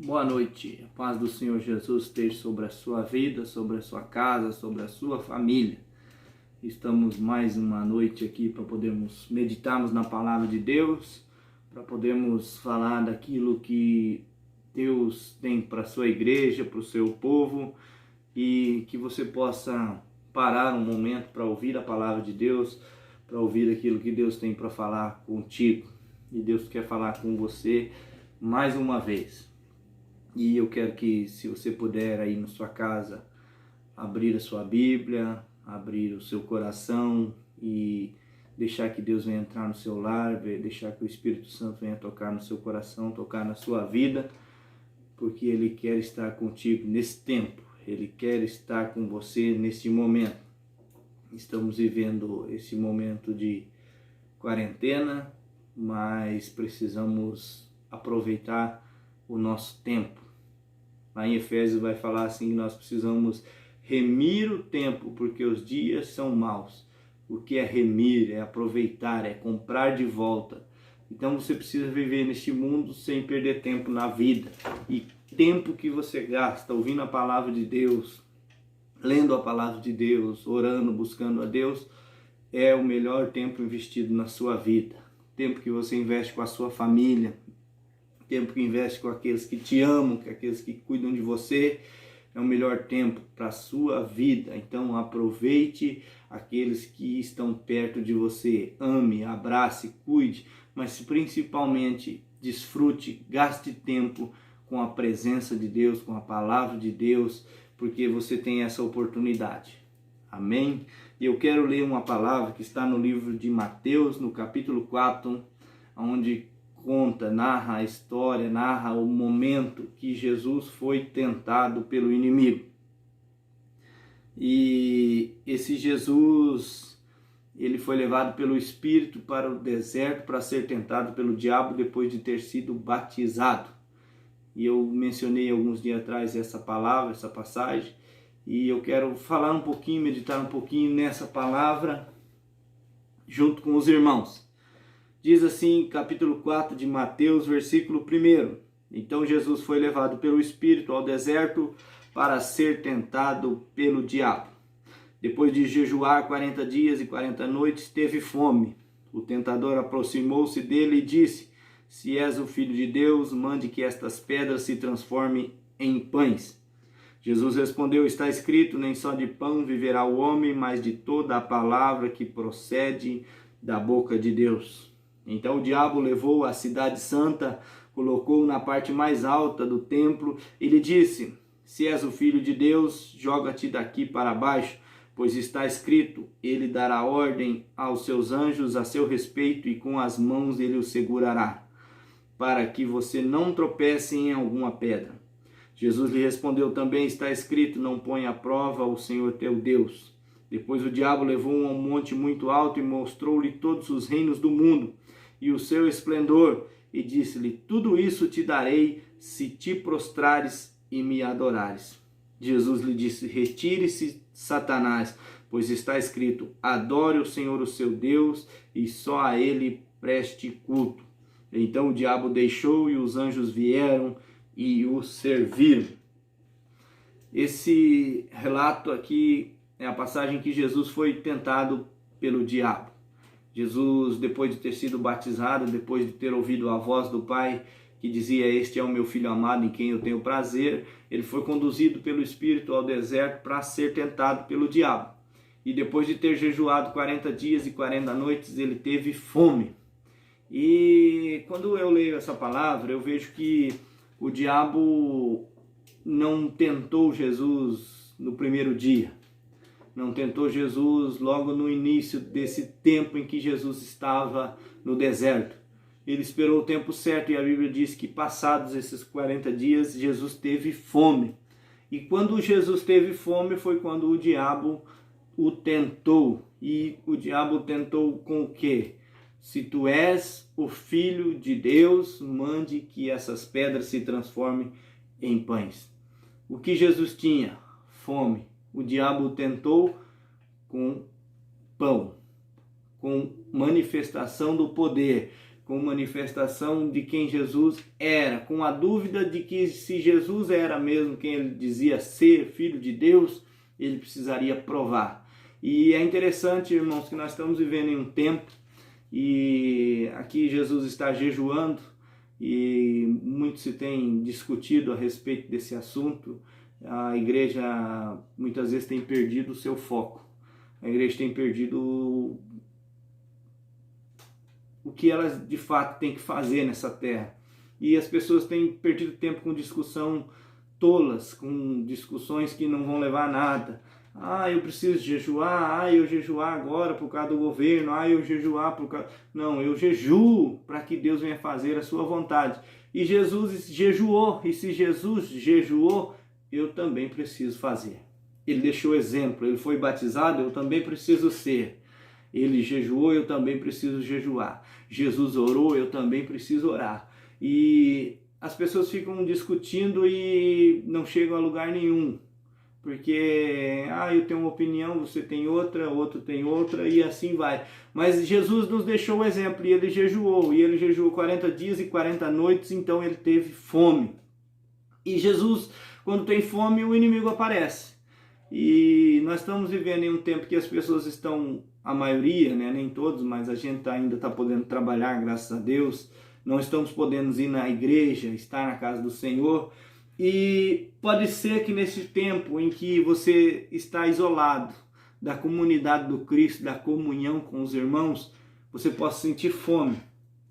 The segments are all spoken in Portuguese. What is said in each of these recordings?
Boa noite, a paz do Senhor Jesus esteja sobre a sua vida, sobre a sua casa, sobre a sua família. Estamos mais uma noite aqui para podermos meditarmos na palavra de Deus, para podermos falar daquilo que Deus tem para a sua igreja, para o seu povo, e que você possa parar um momento para ouvir a palavra de Deus, para ouvir aquilo que Deus tem para falar contigo. E Deus quer falar com você mais uma vez. E eu quero que, se você puder aí na sua casa, abrir a sua Bíblia, abrir o seu coração e deixar que Deus venha entrar no seu lar, deixar que o Espírito Santo venha tocar no seu coração, tocar na sua vida, porque Ele quer estar contigo nesse tempo, Ele quer estar com você nesse momento. Estamos vivendo esse momento de quarentena, mas precisamos aproveitar o nosso tempo. Lá em Efésios vai falar assim que nós precisamos remir o tempo, porque os dias são maus. O que é remir? É aproveitar, é comprar de volta. Então você precisa viver neste mundo sem perder tempo na vida. E tempo que você gasta ouvindo a palavra de Deus, lendo a palavra de Deus, orando, buscando a Deus, é o melhor tempo investido na sua vida. Tempo que você investe com a sua família, tempo que investe com aqueles que te amam, com aqueles que cuidam de você, é o melhor tempo para a sua vida. Então aproveite aqueles que estão perto de você, ame, abrace, cuide, mas principalmente desfrute, gaste tempo com a presença de Deus, com a palavra de Deus, porque você tem essa oportunidade. Amém? E eu quero ler uma palavra que está no livro de Mateus, no capítulo 4, onde narra a história, narra o momento que Jesus foi tentado pelo inimigo. E esse Jesus, ele foi levado pelo Espírito para o deserto para ser tentado pelo diabo depois de ter sido batizado. E eu mencionei alguns dias atrás essa palavra, essa passagem, e eu quero falar um pouquinho, meditar um pouquinho nessa palavra junto com os irmãos. Diz assim, capítulo 4 de Mateus, versículo 1. Então Jesus foi levado pelo Espírito ao deserto para ser tentado pelo diabo. Depois de jejuar 40 dias e 40 noites, teve fome. O tentador aproximou-se dele e disse: Se és o Filho de Deus, mande que estas pedras se transformem em pães. Jesus respondeu: Está escrito, nem só de pão viverá o homem, mas de toda a palavra que procede da boca de Deus. Então o diabo levou a cidade santa, colocou-o na parte mais alta do templo e lhe disse: Se és o Filho de Deus, joga-te daqui para baixo, pois está escrito, ele dará ordem aos seus anjos a seu respeito e com as mãos ele o segurará, para que você não tropece em alguma pedra. Jesus lhe respondeu também: Está escrito, não ponha à prova o Senhor teu Deus. Depois o diabo levou-o a um monte muito alto e mostrou-lhe todos os reinos do mundo e o seu esplendor, e disse-lhe: Tudo isso te darei se te prostrares e me adorares. Jesus lhe disse: Retire-se, Satanás, pois está escrito, adore o Senhor o seu Deus e só a ele preste culto. Então o diabo deixou e os anjos vieram e o serviram. Esse relato aqui é a passagem que Jesus foi tentado pelo diabo. Jesus, depois de ter sido batizado, depois de ter ouvido a voz do Pai que dizia: Este é o meu Filho amado em quem eu tenho prazer, ele foi conduzido pelo Espírito ao deserto para ser tentado pelo diabo. E depois de ter jejuado 40 dias e 40 noites, ele teve fome. E quando eu leio essa palavra, eu vejo que o diabo não tentou Jesus no primeiro dia. Não tentou Jesus logo no início desse tempo em que Jesus estava no deserto. Ele esperou o tempo certo e a Bíblia diz que passados esses 40 dias, Jesus teve fome. E quando Jesus teve fome foi quando o diabo o tentou. E o diabo tentou com o quê? Se tu és o Filho de Deus, mande que essas pedras se transformem em pães. O que Jesus tinha? Fome. O diabo tentou com pão, com manifestação do poder, com manifestação de quem Jesus era, com a dúvida de que se Jesus era mesmo quem ele dizia ser, Filho de Deus, ele precisaria provar. E é interessante, irmãos, que nós estamos vivendo em um tempo, e aqui Jesus está jejuando, e muito se tem discutido a respeito desse assunto. A igreja muitas vezes tem perdido o seu foco, a igreja tem perdido o que elas de fato têm que fazer nessa terra. E as pessoas têm perdido tempo com discussão tolas, com discussões que não vão levar a nada. Eu preciso jejuar, eu jejuar agora por causa do governo, eu jejuar por causa... Não, eu jejuo para que Deus venha fazer a sua vontade. E Jesus jejuou, e se Jesus jejuou, eu também preciso fazer. Ele deixou exemplo, ele foi batizado, eu também preciso ser. Ele jejuou, eu também preciso jejuar. Jesus orou, eu também preciso orar. E as pessoas ficam discutindo e não chegam a lugar nenhum. Porque, eu tenho uma opinião, você tem outra, outro tem outra, e assim vai. Mas Jesus nos deixou o exemplo, e ele jejuou 40 dias e 40 noites, então ele teve fome. E Jesus, quando tem fome, o inimigo aparece. E nós estamos vivendo em um tempo que as pessoas estão, a maioria, né, nem todos, mas a gente ainda está podendo trabalhar, graças a Deus. Não estamos podendo ir na igreja, estar na casa do Senhor. E pode ser que nesse tempo em que você está isolado da comunidade do Cristo, da comunhão com os irmãos, você possa sentir fome.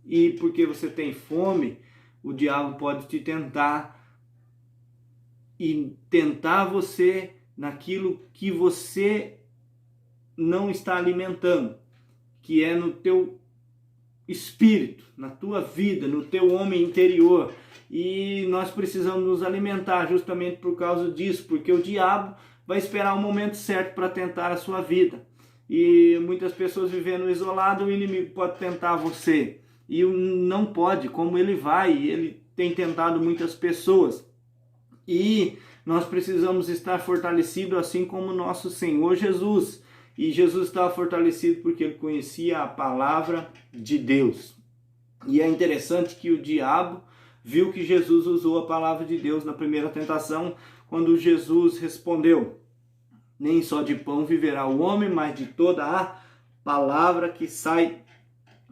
E porque você tem fome, o diabo pode te tentar e tentar você naquilo que você não está alimentando, que é no teu espírito, na tua vida, no teu homem interior. E nós precisamos nos alimentar justamente por causa disso, porque o diabo vai esperar o momento certo para tentar a sua vida. E muitas pessoas vivendo isolado, o inimigo pode tentar você. E não pode, como ele tem tentado muitas pessoas. E nós precisamos estar fortalecidos assim como nosso Senhor Jesus. E Jesus estava fortalecido porque ele conhecia a palavra de Deus. E é interessante que o diabo viu que Jesus usou a palavra de Deus na primeira tentação, quando Jesus respondeu: nem só de pão viverá o homem, mas de toda a palavra que sai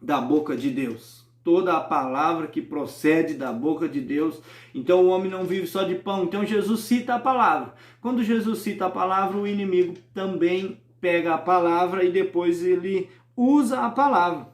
da boca de Deus. Toda a palavra que procede da boca de Deus. Então o homem não vive só de pão. Então Jesus cita a palavra. Quando Jesus cita a palavra, o inimigo também pega a palavra e depois ele usa a palavra.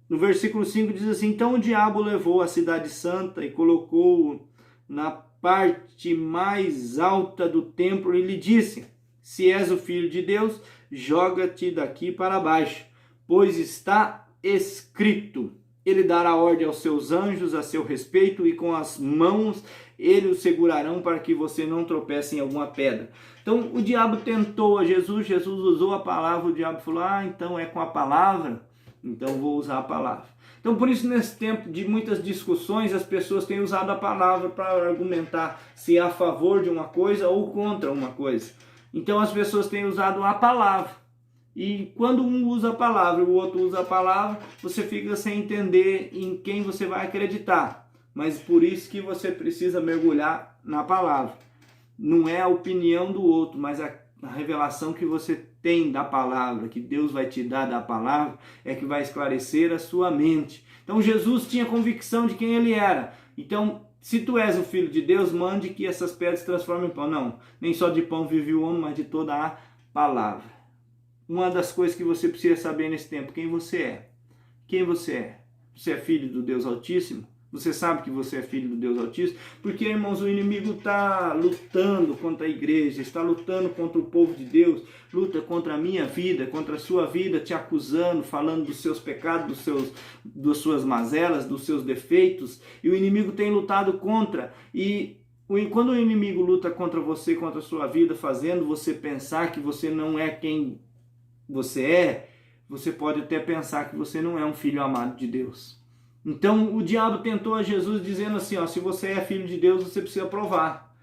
No versículo 5 diz assim: então o diabo levou a cidade santa e colocou-o na parte mais alta do templo e lhe disse: se és o filho de Deus, joga-te daqui para baixo, pois está escrito: ele dará ordem aos seus anjos a seu respeito, e com as mãos eles o segurarão para que você não tropece em alguma pedra. Então o diabo tentou a Jesus, Jesus usou a palavra, o diabo falou: então é com a palavra, então vou usar a palavra. Então por isso, nesse tempo de muitas discussões, as pessoas têm usado a palavra para argumentar se é a favor de uma coisa ou contra uma coisa. Então as pessoas têm usado a palavra. E quando um usa a palavra e o outro usa a palavra, você fica sem entender em quem você vai acreditar. Mas por isso que você precisa mergulhar na palavra. Não é a opinião do outro, mas a revelação que você tem da palavra, que Deus vai te dar da palavra, é que vai esclarecer a sua mente. Então Jesus tinha convicção de quem ele era. Então, se tu és o Filho de Deus, mande que essas pedras se transformem em pão. Não, nem só de pão vive o homem, mas de toda a palavra. Uma das coisas que você precisa saber nesse tempo: quem você é. Quem você é? Você é filho do Deus Altíssimo? Você sabe que você é filho do Deus Altíssimo? Porque, irmãos, o inimigo está lutando contra a igreja, está lutando contra o povo de Deus, luta contra a minha vida, contra a sua vida, te acusando, falando dos seus pecados, das suas mazelas, dos seus defeitos. E o inimigo tem lutado contra. E quando o inimigo luta contra você, contra a sua vida, fazendo você pensar que você não é quem você é, você pode até pensar que você não é um filho amado de Deus. Então o diabo tentou a Jesus dizendo assim: se você é filho de Deus, você precisa provar.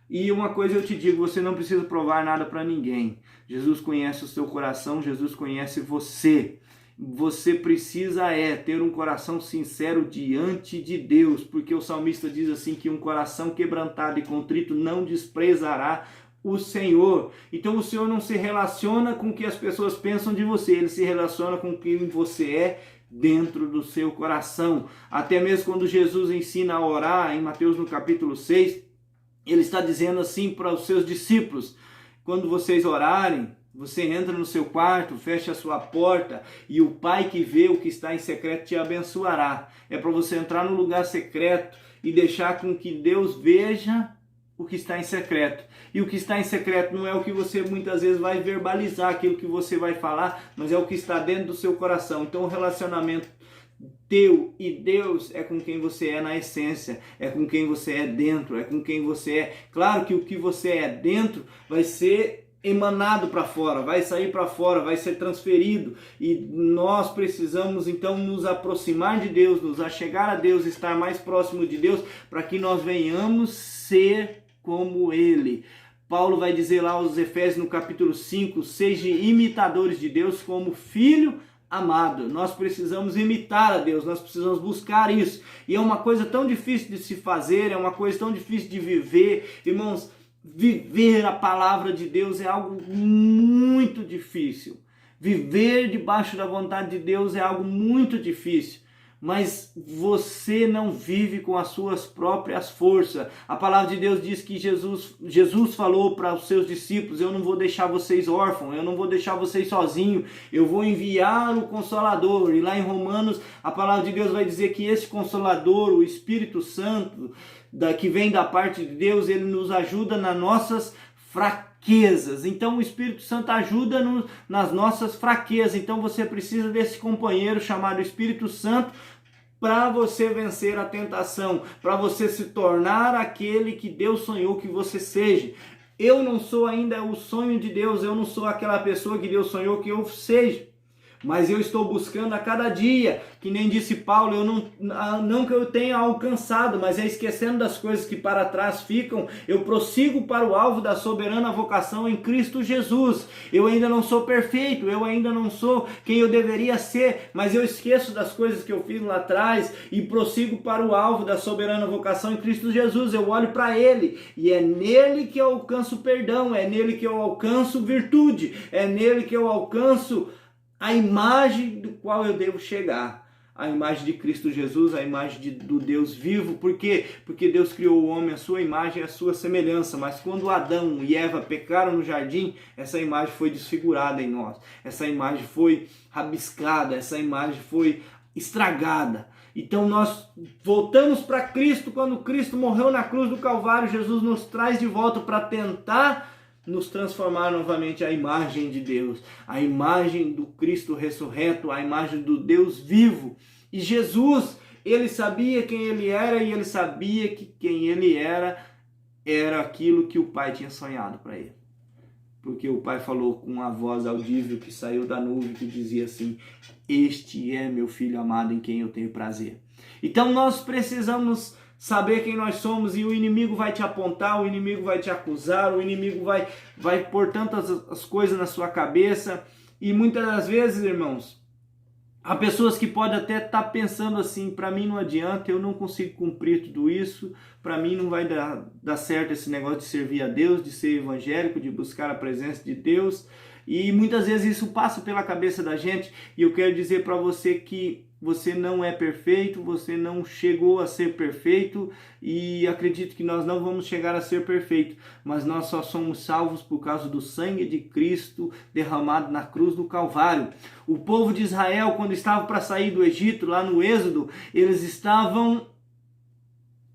E uma coisa eu te digo: você não precisa provar nada para ninguém. Jesus conhece o seu coração, Jesus conhece você. você precisa ter um coração sincero diante de Deus, porque o salmista diz assim que um coração quebrantado e contrito não desprezará o Senhor. Então o Senhor não se relaciona com o que as pessoas pensam de você, Ele se relaciona com quem você é dentro do seu coração. Até mesmo quando Jesus ensina a orar, em Mateus no capítulo 6, Ele está dizendo assim para os seus discípulos: quando vocês orarem, você entra no seu quarto, fecha a sua porta e o Pai que vê o que está em secreto te abençoará. É para você entrar no lugar secreto e deixar com que Deus veja o que está em secreto. E o que está em secreto não é o que você muitas vezes vai verbalizar, aquilo que você vai falar, mas é o que está dentro do seu coração. Então o relacionamento teu e Deus é com quem você é na essência, é com quem você é dentro, é com quem você é. Claro que o que você é dentro vai ser emanado para fora, vai sair para fora, vai ser transferido, e nós precisamos então nos aproximar de Deus, nos achegar a Deus, estar mais próximo de Deus, para que nós venhamos ser como Ele. Paulo vai dizer lá aos Efésios no capítulo 5, sejam imitadores de Deus como filho amado. Nós precisamos imitar a Deus, nós precisamos buscar isso, e é uma coisa tão difícil de se fazer, é uma coisa tão difícil de viver, irmãos. Viver a palavra de Deus é algo muito difícil. Viver debaixo da vontade de Deus é algo muito difícil. Mas você não vive com as suas próprias forças. A palavra de Deus diz que Jesus falou para os seus discípulos: eu não vou deixar vocês órfãos, eu não vou deixar vocês sozinhos, eu vou enviar o Consolador. E lá em Romanos, a palavra de Deus vai dizer que esse Consolador, o Espírito Santo, que vem da parte de Deus, ele nos ajuda nas nossas fraquezas. Então o Espírito Santo ajuda nas nossas fraquezas. Então você precisa desse companheiro chamado Espírito Santo para você vencer a tentação, para você se tornar aquele que Deus sonhou que você seja. Eu não sou ainda o sonho de Deus, eu não sou aquela pessoa que Deus sonhou que eu seja. Mas eu estou buscando a cada dia, que nem disse Paulo, eu não que eu tenha alcançado, mas é esquecendo das coisas que para trás ficam, eu prossigo para o alvo da soberana vocação em Cristo Jesus. Eu ainda não sou perfeito, eu ainda não sou quem eu deveria ser, mas eu esqueço das coisas que eu fiz lá atrás e prossigo para o alvo da soberana vocação em Cristo Jesus. Eu olho para Ele e é nele que eu alcanço perdão, é nele que eu alcanço virtude, é nele que eu alcanço a imagem do qual eu devo chegar, a imagem de Cristo Jesus, a imagem do Deus vivo. Por quê? Porque Deus criou o homem à sua imagem e à sua semelhança, mas quando Adão e Eva pecaram no jardim, essa imagem foi desfigurada em nós, essa imagem foi rabiscada, essa imagem foi estragada. Então nós voltamos para Cristo. Quando Cristo morreu na cruz do Calvário, Jesus nos traz de volta para tentar nos transformar novamente à imagem de Deus, a imagem do Cristo ressurreto, a imagem do Deus vivo. E Jesus, ele sabia quem ele era, e ele sabia que quem ele era aquilo que o Pai tinha sonhado para ele. Porque o Pai falou com uma voz audível que saiu da nuvem, que dizia assim: este é meu Filho amado em quem eu tenho prazer. Então nós precisamos saber quem nós somos, e o inimigo vai te apontar, o inimigo vai te acusar, o inimigo vai pôr tantas as coisas na sua cabeça, e muitas das vezes, irmãos, há pessoas que podem até estar pensando assim: para mim não adianta, eu não consigo cumprir tudo isso, para mim não vai dar certo esse negócio de servir a Deus, de ser evangélico, de buscar a presença de Deus. E muitas vezes isso passa pela cabeça da gente, e eu quero dizer para você que você não é perfeito, você não chegou a ser perfeito, e acredito que nós não vamos chegar a ser perfeito, mas nós só somos salvos por causa do sangue de Cristo derramado na cruz do Calvário. O povo de Israel, quando estava para sair do Egito, lá no Êxodo, eles estavam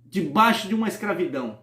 debaixo de uma escravidão.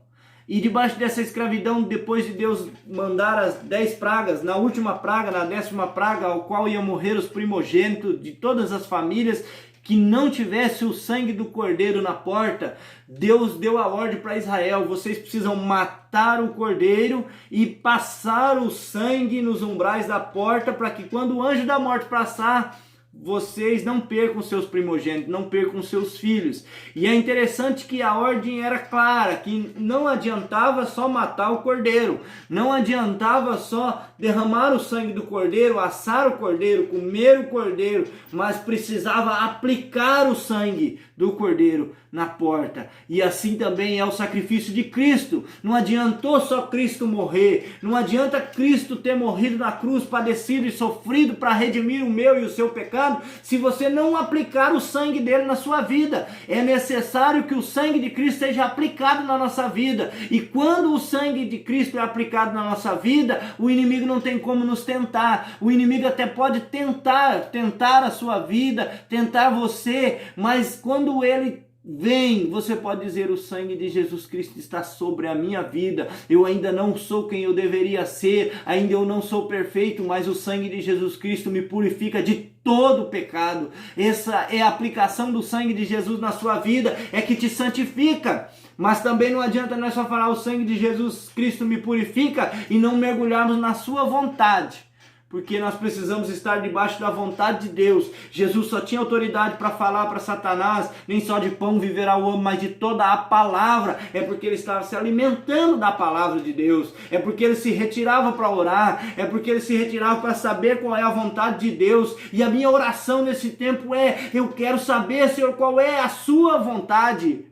E debaixo dessa escravidão, depois de Deus mandar as 10 pragas, na última praga, na 10ª praga, ao qual iam morrer os primogênitos de todas as famílias que não tivesse o sangue do cordeiro na porta, Deus deu a ordem para Israel: vocês precisam matar o cordeiro e passar o sangue nos umbrais da porta, para que quando o anjo da morte passar, vocês não percam seus primogênitos, não percam seus filhos. E é interessante que a ordem era clara, que não adiantava só matar o cordeiro, não adiantava só derramar o sangue do cordeiro, assar o cordeiro, comer o cordeiro, mas precisava aplicar o sangue do cordeiro na porta. E assim também é o sacrifício de Cristo. Não adiantou só Cristo morrer, não adianta Cristo ter morrido na cruz, padecido e sofrido para redimir o meu e o seu pecado, se você não aplicar o sangue dele na sua vida. É necessário que o sangue de Cristo seja aplicado na nossa vida, e quando o sangue de Cristo é aplicado na nossa vida, o inimigo não tem como nos tentar. O inimigo até pode tentar a sua vida, tentar você, mas quando ele vem, você pode dizer: o sangue de Jesus Cristo está sobre a minha vida, eu ainda não sou quem eu deveria ser, ainda eu não sou perfeito, mas o sangue de Jesus Cristo me purifica de todo pecado. Essa é a aplicação do sangue de Jesus na sua vida, é que te santifica. Mas também não adianta nós só falar: o sangue de Jesus Cristo me purifica, e não mergulharmos na sua vontade. Porque nós precisamos estar debaixo da vontade de Deus. Jesus só tinha autoridade para falar para Satanás: nem só de pão viverá o homem, mas de toda a palavra. É porque ele estava se alimentando da palavra de Deus. É porque ele se retirava para orar. É porque ele se retirava para saber qual é a vontade de Deus. E a minha oração nesse tempo é: eu quero saber, Senhor, qual é a sua vontade.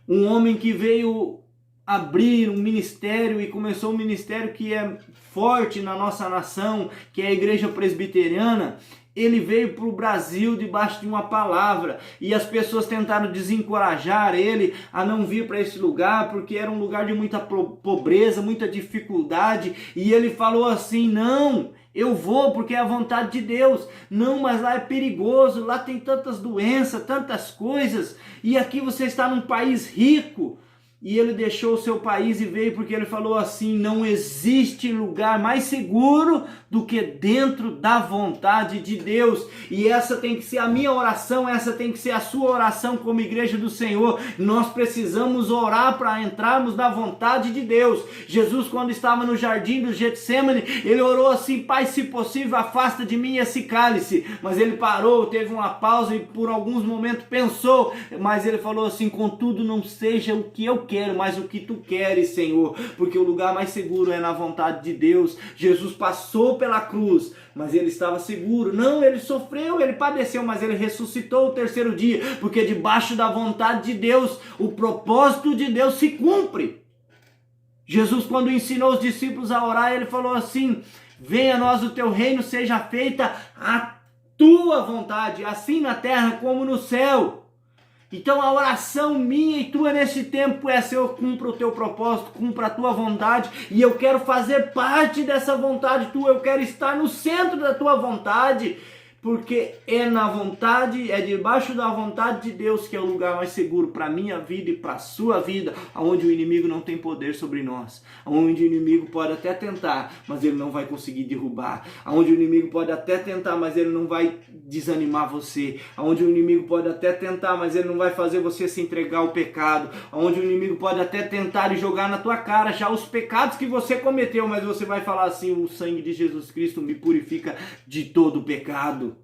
Um homem que veio abrir um ministério e começou um ministério que é forte na nossa nação, que é a Igreja Presbiteriana. Ele veio para o Brasil debaixo de uma palavra, e as pessoas tentaram desencorajar ele a não vir para esse lugar, porque era um lugar de muita pobreza, muita dificuldade, e ele falou assim: não, eu vou porque é a vontade de Deus. Não, mas lá é perigoso, lá tem tantas doenças, tantas coisas, e aqui você está num país rico. E ele deixou o seu país e veio porque ele falou assim: não existe lugar mais seguro do que dentro da vontade de Deus. E essa tem que ser a minha oração, essa tem que ser a sua oração como igreja do Senhor. Nós precisamos orar para entrarmos na vontade de Deus. Jesus, quando estava no jardim do Getsêmani, ele orou assim: Pai, se possível, afasta de mim esse cálice. Mas ele parou, teve uma pausa e por alguns momentos pensou, mas ele falou assim: contudo, não seja o que eu quero, mas o que tu queres, Senhor, porque o lugar mais seguro é na vontade de Deus. Jesus passou pela cruz, mas ele estava seguro. Não, ele sofreu, ele padeceu, mas ele ressuscitou o terceiro dia, porque debaixo da vontade de Deus, o propósito de Deus se cumpre. Jesus, quando ensinou os discípulos a orar, ele falou assim: venha a nós o teu reino, seja feita a tua vontade, assim na terra como no céu. Então a oração minha e tua nesse tempo é: Senhor, cumpra o teu propósito, cumpra a tua vontade, e eu quero fazer parte dessa vontade tua, eu quero estar no centro da tua vontade, porque é na vontade, é debaixo da vontade de Deus que é o lugar mais seguro para a minha vida e para a sua vida, onde o inimigo não tem poder sobre nós, onde o inimigo pode até tentar, mas ele não vai conseguir derrubar, onde o inimigo pode até tentar, mas ele não vai desanimar você, onde o inimigo pode até tentar, mas ele não vai fazer você se entregar ao pecado, onde o inimigo pode até tentar e jogar na tua cara já os pecados que você cometeu, mas você vai falar assim: o sangue de Jesus Cristo me purifica de todo pecado.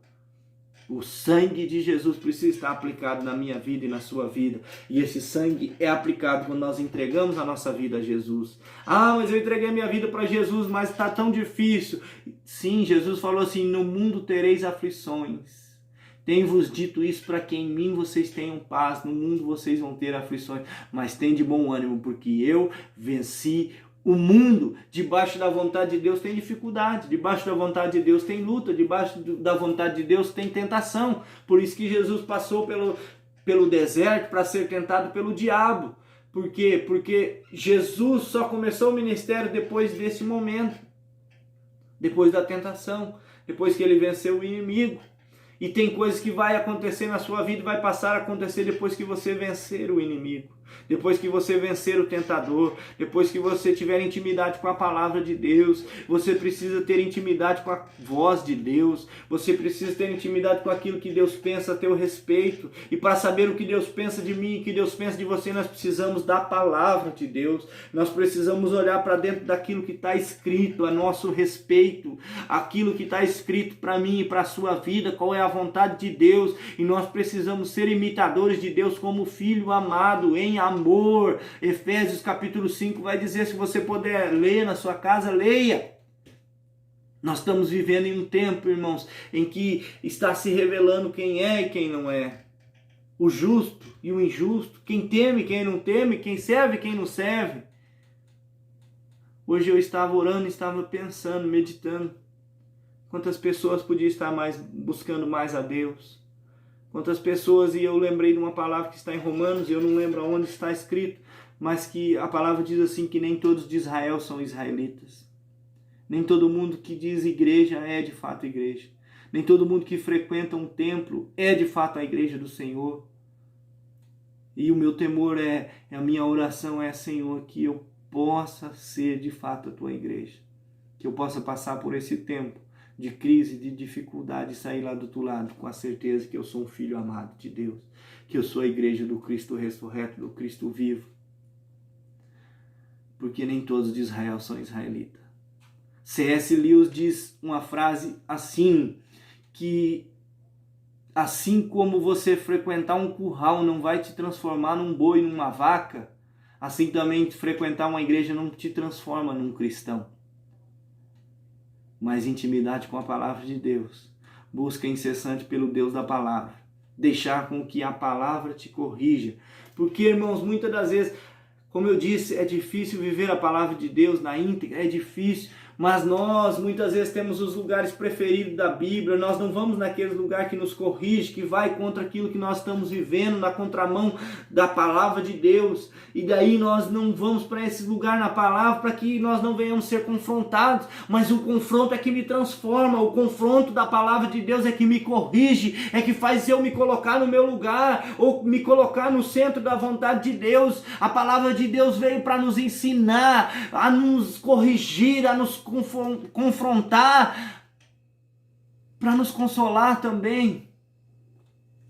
O sangue de Jesus precisa estar aplicado na minha vida e na sua vida. E esse sangue é aplicado quando nós entregamos a nossa vida a Jesus. Ah, mas eu entreguei minha vida para Jesus, mas está tão difícil. Sim, Jesus falou assim: no mundo tereis aflições. Tenho-vos dito isso para que em mim vocês tenham paz. No mundo vocês vão ter aflições, mas tem de bom ânimo, porque eu venci o mundo. Debaixo da vontade de Deus tem dificuldade, debaixo da vontade de Deus tem luta, debaixo da vontade de Deus tem tentação. Por isso que Jesus passou pelo deserto para ser tentado pelo diabo. Por quê? Porque Jesus só começou o ministério depois desse momento, depois da tentação, depois que ele venceu o inimigo. E tem coisas que vai acontecer na sua vida e vai passar a acontecer depois que você vencer o inimigo. Depois que você vencer o tentador, depois que você tiver intimidade com a palavra de Deus, você precisa ter intimidade com a voz de Deus, você precisa ter intimidade com aquilo que Deus pensa a teu respeito. E para saber o que Deus pensa de mim e o que Deus pensa de você, nós precisamos da palavra de Deus. Nós precisamos olhar para dentro daquilo que está escrito a nosso respeito, aquilo que está escrito para mim e para a sua vida, qual é a vontade de Deus. E nós precisamos ser imitadores de Deus como filho amado, em amor. Efésios capítulo 5 vai dizer, se você puder ler na sua casa, leia. Nós estamos vivendo em um tempo, irmãos, em que está se revelando quem é e quem não é. O justo e o injusto, quem teme, quem não teme, quem serve, quem não serve. Hoje eu estava orando, estava pensando, meditando, quantas pessoas podiam estar buscando mais a Deus. Quantas pessoas, e eu lembrei de uma palavra que está em Romanos, eu não lembro onde está escrito, mas que a palavra diz assim, que nem todos de Israel são israelitas. Nem todo mundo que diz igreja é de fato igreja. Nem todo mundo que frequenta um templo é de fato a igreja do Senhor. E o meu temor a minha oração é, Senhor, que eu possa ser de fato a tua igreja. Que eu possa passar por esse tempo de crise, de dificuldade, e sair lá do outro lado com a certeza que eu sou um filho amado de Deus, que eu sou a igreja do Cristo ressurreto, do Cristo vivo. Porque nem todos de Israel são israelitas. C.S. Lewis diz uma frase assim, que assim como você frequentar um curral não vai te transformar num boi, numa vaca, assim também frequentar uma igreja não te transforma num cristão. Mas intimidade com a palavra de Deus, busca incessante pelo Deus da palavra, deixar com que a palavra te corrija, porque, irmãos, muitas das vezes, como eu disse, é difícil viver a palavra de Deus na íntegra, é difícil, mas nós muitas vezes temos os lugares preferidos da Bíblia, nós não vamos naquele lugar que nos corrige, que vai contra aquilo que nós estamos vivendo, na contramão da palavra de Deus, e daí nós não vamos para esse lugar na palavra para que nós não venhamos ser confrontados, mas o confronto é que me transforma, o confronto da palavra de Deus é que me corrige, é que faz eu me colocar no meu lugar, ou me colocar no centro da vontade de Deus. A palavra de Deus veio para nos ensinar, a nos corrigir, a nos confrontar, para nos consolar também.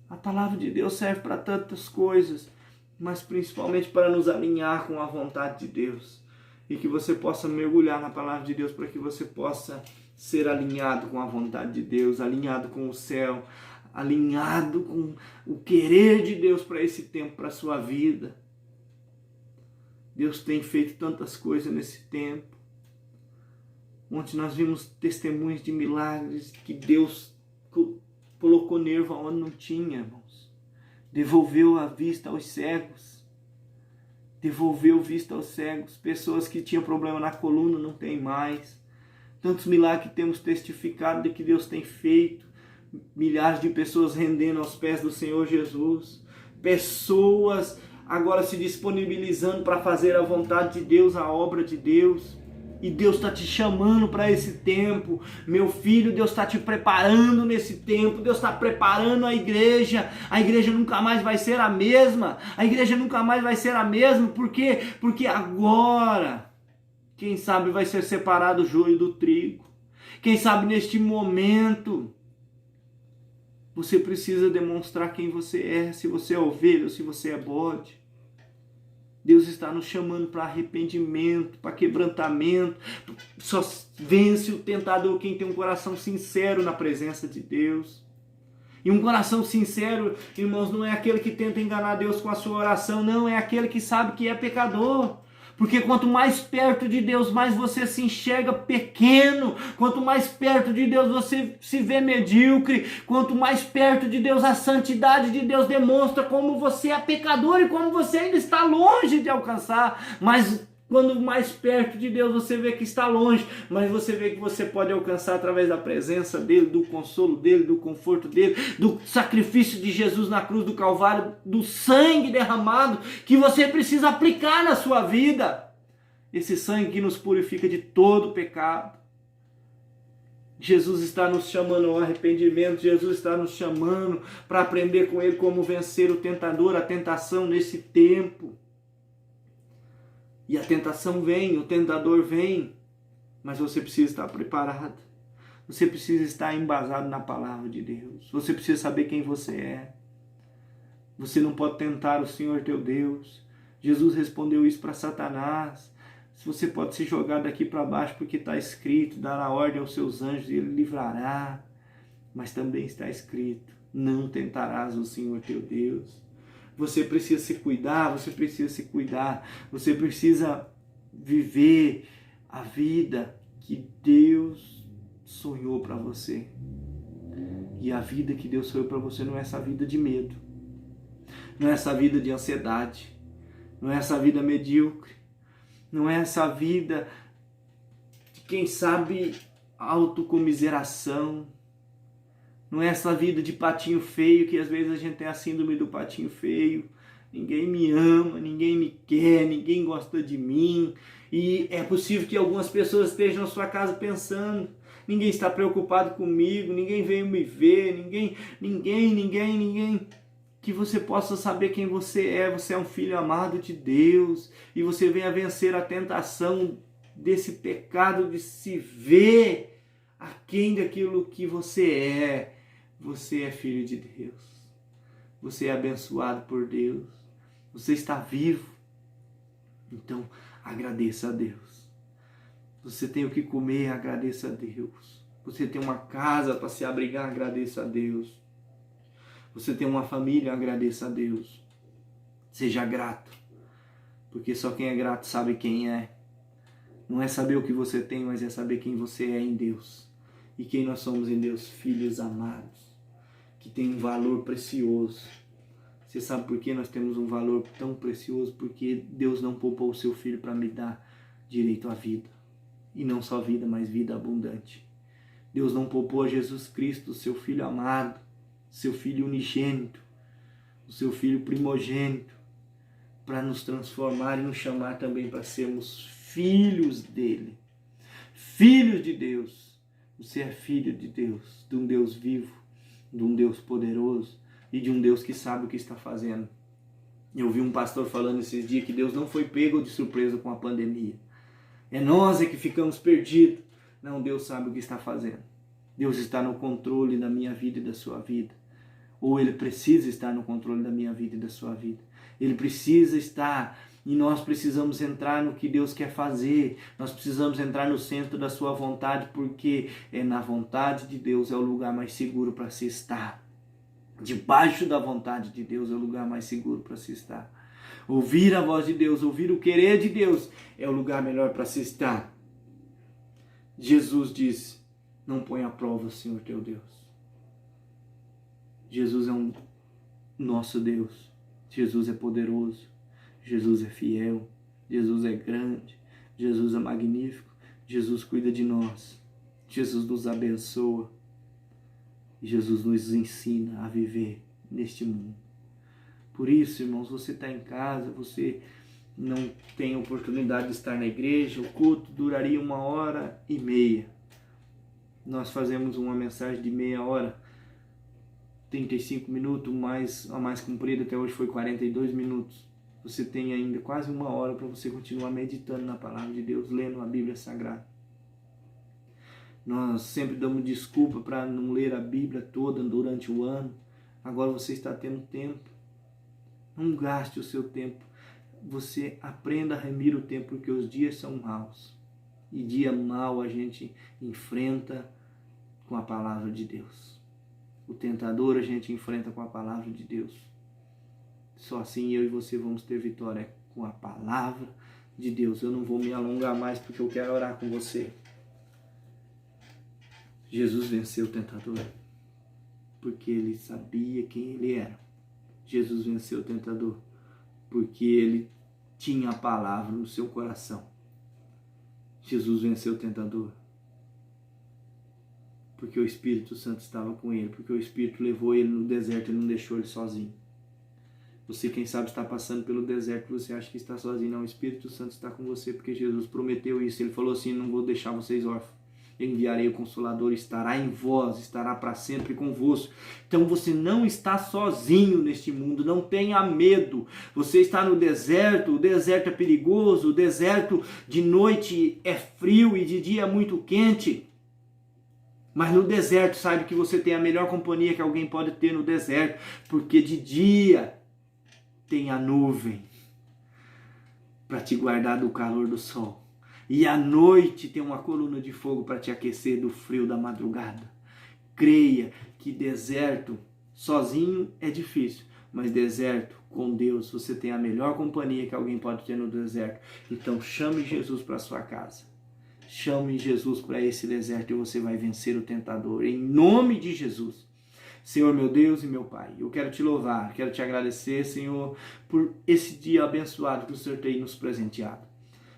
A palavra de Deus serve para tantas coisas, mas principalmente para nos alinhar com a vontade de Deus. E que você possa mergulhar na palavra de Deus para que você possa ser alinhado com a vontade de Deus, alinhado com o céu, alinhado com o querer de Deus para esse tempo, para a sua vida. Deus tem feito tantas coisas nesse tempo. Ontem nós vimos testemunhos de milagres que Deus colocou nervo onde não tinha, irmãos. Devolveu a vista aos cegos. Devolveu vista aos cegos. Pessoas que tinham problema na coluna não tem mais. Tantos milagres que temos testificado de que Deus tem feito. Milhares de pessoas rendendo aos pés do Senhor Jesus. Pessoas agora se disponibilizando para fazer a vontade de Deus, a obra de Deus. E Deus está te chamando para esse tempo. Meu filho, Deus está te preparando nesse tempo. Deus está preparando a igreja. A igreja nunca mais vai ser a mesma. A igreja nunca mais vai ser a mesma. Por quê? Porque agora, quem sabe vai ser separado o joio do trigo. Quem sabe neste momento, você precisa demonstrar quem você é. Se você é ovelha ou se você é bode. Deus está nos chamando para arrependimento, para quebrantamento. Só vence o tentador quem tem um coração sincero na presença de Deus. E um coração sincero, irmãos, não é aquele que tenta enganar Deus com a sua oração, não, é aquele que sabe que é pecador. Porque quanto mais perto de Deus, mais você se enxerga pequeno. Quanto mais perto de Deus você se vê medíocre. Quanto mais perto de Deus, a santidade de Deus demonstra como você é pecador e como você ainda está longe de alcançar. Mas quando mais perto de Deus você vê que está longe, mas você vê que você pode alcançar através da presença dele, do consolo dele, do conforto dele, do sacrifício de Jesus na cruz do Calvário, do sangue derramado que você precisa aplicar na sua vida. Esse sangue que nos purifica de todo pecado. Jesus está nos chamando ao arrependimento, Jesus está nos chamando para aprender com ele como vencer o tentador, a tentação nesse tempo. E a tentação vem, o tentador vem, mas você precisa estar preparado. Você precisa estar embasado na palavra de Deus. Você precisa saber quem você é. Você não pode tentar o Senhor teu Deus. Jesus respondeu isso para Satanás. Você pode se jogar daqui para baixo porque está escrito, dará ordem aos seus anjos e ele livrará. Mas também está escrito, não tentarás o Senhor teu Deus. Você precisa se cuidar, você precisa se cuidar. Você precisa viver a vida que Deus sonhou para você. E a vida que Deus sonhou para você não é essa vida de medo. Não é essa vida de ansiedade. Não é essa vida medíocre. Não é essa vida de, quem sabe, autocomiseração. Não é essa vida de patinho feio, que às vezes a gente tem a síndrome do patinho feio. Ninguém me ama, ninguém me quer, ninguém gosta de mim. E é possível que algumas pessoas estejam na sua casa pensando, ninguém está preocupado comigo, ninguém veio me ver, ninguém. Que você possa saber quem você é um filho amado de Deus. E você venha vencer a tentação desse pecado de se ver aquém daquilo que você é. Você é filho de Deus. Você é abençoado por Deus. Você está vivo. Então, agradeça a Deus. Você tem o que comer, agradeça a Deus. Você tem uma casa para se abrigar, agradeça a Deus. Você tem uma família, agradeça a Deus. Seja grato. Porque só quem é grato sabe quem é. Não é saber o que você tem, mas é saber quem você é em Deus. E quem nós somos em Deus, filhos amados. Que tem um valor precioso. Você sabe por que nós temos um valor tão precioso? Porque Deus não poupou o seu Filho para me dar direito à vida. E não só vida, mas vida abundante. Deus não poupou a Jesus Cristo, seu Filho amado, seu Filho unigênito, o seu Filho primogênito, para nos transformar e nos chamar também para sermos filhos dele. Filhos de Deus. Você é filho de Deus, de um Deus vivo, de um Deus poderoso e de um Deus que sabe o que está fazendo. Eu vi um pastor falando esses dias que Deus não foi pego de surpresa com a pandemia. É nós que ficamos perdidos. Não, Deus sabe o que está fazendo. Deus está no controle da minha vida e da sua vida. Ou Ele precisa estar no controle da minha vida e da sua vida. Ele precisa estar, e nós precisamos entrar no que Deus quer fazer. Nós precisamos entrar no centro da sua vontade, porque é na vontade de Deus é o lugar mais seguro para se estar. Debaixo da vontade de Deus é o lugar mais seguro para se estar. Ouvir a voz de Deus, ouvir o querer de Deus é o lugar melhor para se estar. Jesus disse, não põe à prova o Senhor teu Deus. Jesus é um nosso Deus. Jesus é poderoso. Jesus é fiel. Jesus é grande. Jesus é magnífico. Jesus cuida de nós. Jesus nos abençoa. Jesus nos ensina a viver neste mundo. Por isso, irmãos, você está em casa, você não tem oportunidade de estar na igreja, o culto duraria 1h30. Nós fazemos uma mensagem de meia hora, 35 minutos, a mais comprida até hoje foi 42 minutos. Você tem ainda quase 1 hora para você continuar meditando na palavra de Deus, lendo a Bíblia Sagrada. Nós sempre damos desculpa para não ler a Bíblia toda durante o ano. Agora você está tendo tempo. Não gaste o seu tempo. Você aprenda a remir o tempo, porque os dias são maus. E dia mau a gente enfrenta com a palavra de Deus. O tentador a gente enfrenta com a palavra de Deus. Só assim eu e você vamos ter vitória com a palavra de Deus. Eu não vou me alongar mais porque eu quero orar com você. Jesus venceu o tentador porque ele sabia quem ele era. Jesus venceu o tentador porque ele tinha a palavra no seu coração. Jesus venceu o tentador porque o Espírito Santo estava com ele, porque o Espírito levou ele no deserto e não deixou ele sozinho. Você, quem sabe, está passando pelo deserto, você acha que está sozinho. Não, o Espírito Santo está com você, porque Jesus prometeu isso. Ele falou assim, não vou deixar vocês órfãos. enviarei o Consolador, estará em vós, estará para sempre convosco. Então você não está sozinho neste mundo, não tenha medo. Você está no deserto, o deserto é perigoso, o deserto de noite é frio e de dia é muito quente. Mas no deserto, saiba que você tem a melhor companhia que alguém pode ter no deserto, porque de dia tem a nuvem para te guardar do calor do sol. E à noite tem uma coluna de fogo para te aquecer do frio da madrugada. Creia que deserto sozinho é difícil, mas deserto com Deus você tem a melhor companhia que alguém pode ter no deserto. Então chame Jesus para sua casa. Chame Jesus para esse deserto e você vai vencer o tentador. Em nome de Jesus. Senhor, meu Deus e meu Pai, eu quero te louvar, quero te agradecer, Senhor, por esse dia abençoado que o Senhor tem nos presenteado.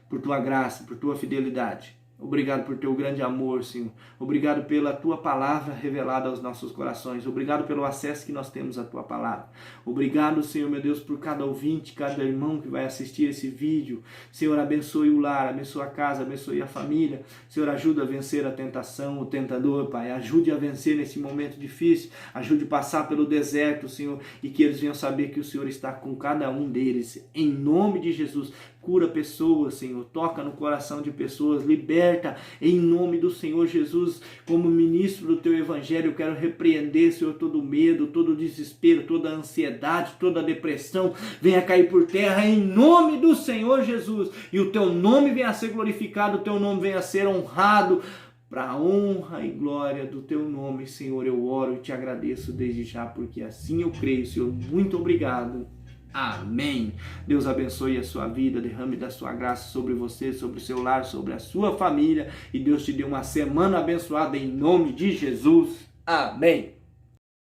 Por tua graça, por tua fidelidade. Obrigado por teu grande amor, Senhor. Obrigado pela tua palavra revelada aos nossos corações. Obrigado pelo acesso que nós temos à tua palavra. Obrigado, Senhor, meu Deus, por cada ouvinte, cada irmão que vai assistir esse vídeo. Senhor, abençoe o lar, abençoe a casa, abençoe a família. Senhor, ajuda a vencer a tentação, o tentador, Pai. Ajude a vencer nesse momento difícil. Ajude a passar pelo deserto, Senhor, e que eles venham saber que o Senhor está com cada um deles. Em nome de Jesus. Cura pessoas, Senhor, toca no coração de pessoas, liberta em nome do Senhor Jesus. Como ministro do teu evangelho, eu quero repreender, Senhor, todo medo, todo desespero, toda ansiedade, toda depressão, venha cair por terra em nome do Senhor Jesus, e o teu nome venha a ser glorificado, o teu nome venha a ser honrado, para a honra e glória do teu nome, Senhor, eu oro e te agradeço desde já, porque assim eu creio, Senhor, muito obrigado. Amém. Deus abençoe a sua vida, derrame da sua graça sobre você, sobre o seu lar, sobre a sua família, e Deus te dê uma semana abençoada em nome de Jesus. Amém.